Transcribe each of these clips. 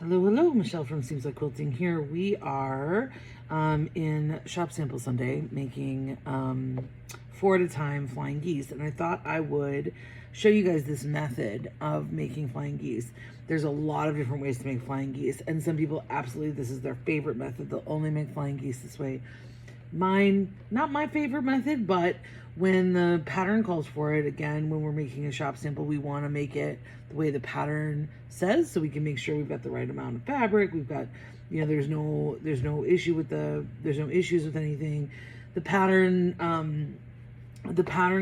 Hello, hello, Michelle from Seems Like Quilting here. We are in Shop Sample Sunday making 4 at a time flying geese, and I thought I would show you guys this method of making flying geese. There's a lot of different ways to make flying geese, and some people absolutely, this is their favorite method. They'll only make flying geese this way. Mine, not my favorite method, but when the pattern calls for it, again, when we're making a shop sample, we want to make it the way the pattern says, so we can make sure we've got the right amount of fabric. We've got, you know, there's no issue with there's no issues with anything. The pattern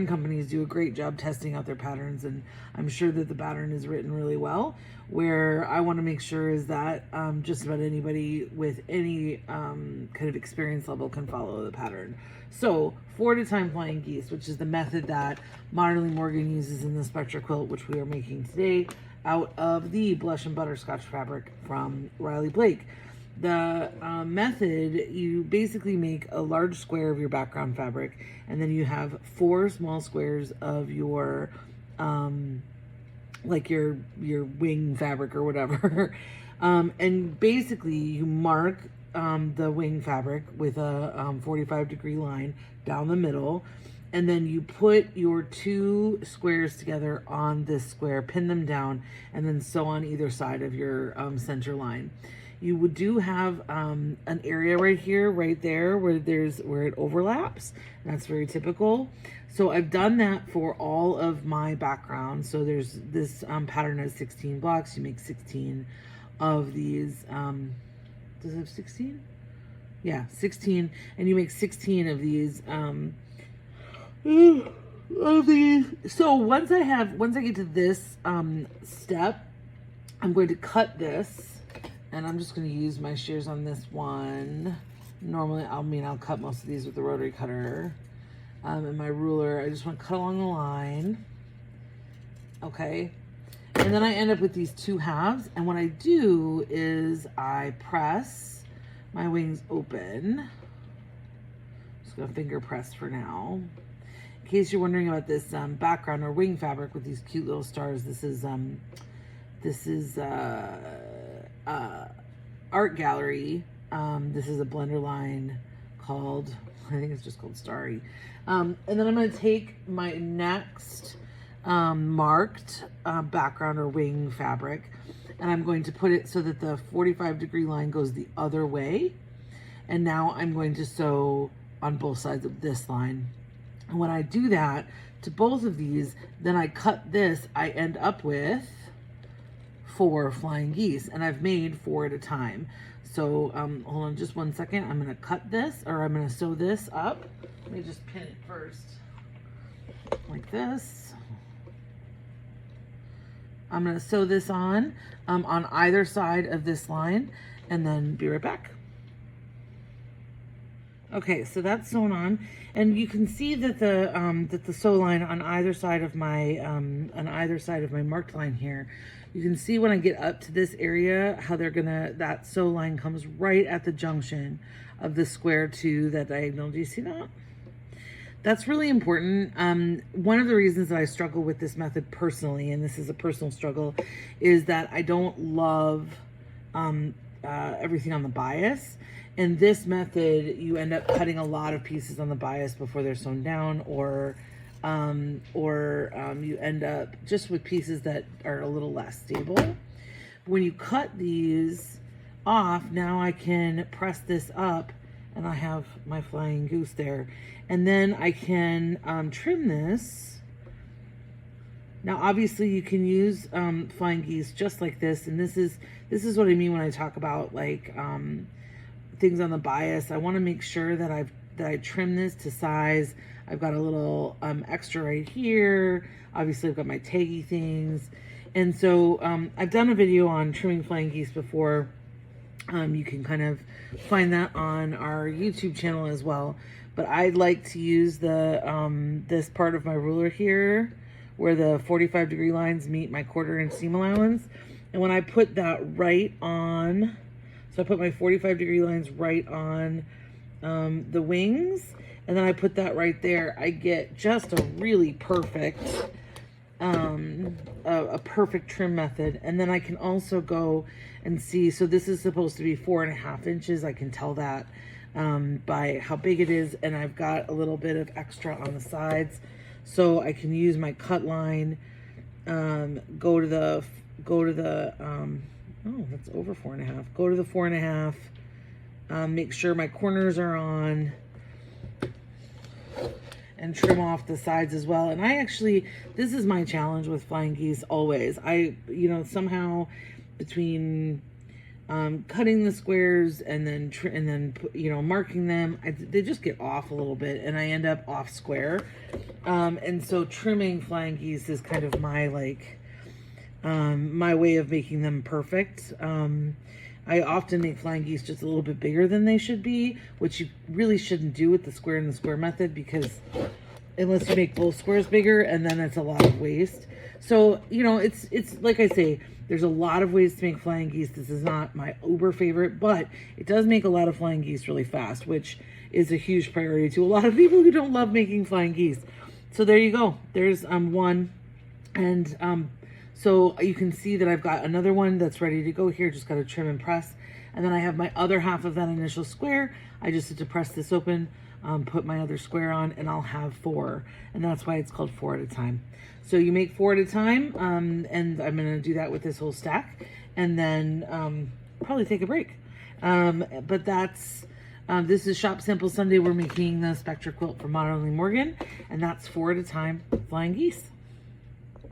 companies do a great job testing out their patterns, and I'm sure that the pattern is written really well. Where I want to make sure is that just about anybody with any kind of experience level can follow the pattern. So 4 at a time flying geese, which is the method that Modernly Morgan uses in the Spectra quilt, which we are making today out of the Blush and Butterscotch fabric from Riley Blake. The method, you basically make a large square of your background fabric, and then you have 4 small squares of your like your wing fabric or whatever. And basically you mark the wing fabric with a 45-degree line down the middle, and then you put your 2 squares together on this square, pin them down, and then sew on either side of your center line. You do have an area right here, right there, where it overlaps. That's very typical. So I've done that for all of my background. So there's this pattern has 16 blocks. You make 16 of these. Does it have 16? Yeah, 16, and you make 16 of these. So once I get to this step, I'm going to cut this. And I'm just going to use my shears on this one. Normally, I'll cut most of these with the rotary cutter. And my ruler, I just want to cut along the line. Okay. And then I end up with these 2 halves. And what I do is I press my wings open. I'm just going to finger press for now. In case you're wondering about this background or wing fabric with these cute little stars, this is Art Gallery. This is a blender line called, I think it's just called Starry. And then I'm going to take my next marked background or wing fabric, and I'm going to put it so that the 45-degree line goes the other way. And now I'm going to sew on both sides of this line. And when I do that to both of these, then I cut this, I end up with 4 flying geese, and I've made 4 at a time. So hold on just one second. I'm going to cut this, or I'm going to sew this up. Let me just pin it first like this. I'm going to sew this on either side of this line, and then be right back. Okay, so that's sewn on, and you can see that the sew line on either side of my marked line here. You can see when I get up to this area how that sew line comes right at the junction of the square to that diagonal. Do you see that? That's really important. One of the reasons that I struggle with this method personally, and this is a personal struggle, is that I don't love everything on the bias. In this method, you end up cutting a lot of pieces on the bias before they're sewn down, or you end up just with pieces that are a little less stable. When you cut these off, now I can press this up, and I have my flying goose there. And then I can trim this. Now, obviously, you can use flying geese just like this, and this is what I mean when I talk about like things on the bias. I want to make sure that I trim this to size. I've got a little extra right here. Obviously, I've got my taggy things. And so I've done a video on trimming flying geese before. You can kind of find that on our YouTube channel as well. But I like to use this part of my ruler here where the 45-degree lines meet my 1/4-inch seam allowance. And when I put that right on, so I put my 45-degree lines right on the wings, and then I put that right there, I get just a really perfect a perfect trim method. And then I can also go and see, so this is supposed to be 4.5 inches. I can tell that by how big it is, and I've got a little bit of extra on the sides, so I can use my cut line, go to the oh, that's over 4.5, go to the 4.5, make sure my corners are on, and trim off the sides as well. And I actually, this is my challenge with flying geese always. Somehow between cutting the squares and then marking them, they just get off a little bit, and I end up off square. And so trimming flying geese is kind of my my way of making them perfect. I often make flying geese just a little bit bigger than they should be, which you really shouldn't do with the square and the square method, because unless you make both squares bigger, and then it's a lot of waste. So, it's like I say, there's a lot of ways to make flying geese. This is not my uber favorite, but it does make a lot of flying geese really fast, which is a huge priority to a lot of people who don't love making flying geese. So there you go. There's one. And so you can see that I've got another one that's ready to go here. Just got to trim and press. And then I have my other half of that initial square. I just have to press this open, put my other square on, and I'll have 4. And that's why it's called 4 at a time. So you make 4 at a time, and I'm going to do that with this whole stack, and then probably take a break. But that's, this is Shop Sample Sunday. We're making the Spectra quilt from Modern Morgan, and that's 4 at a time flying geese.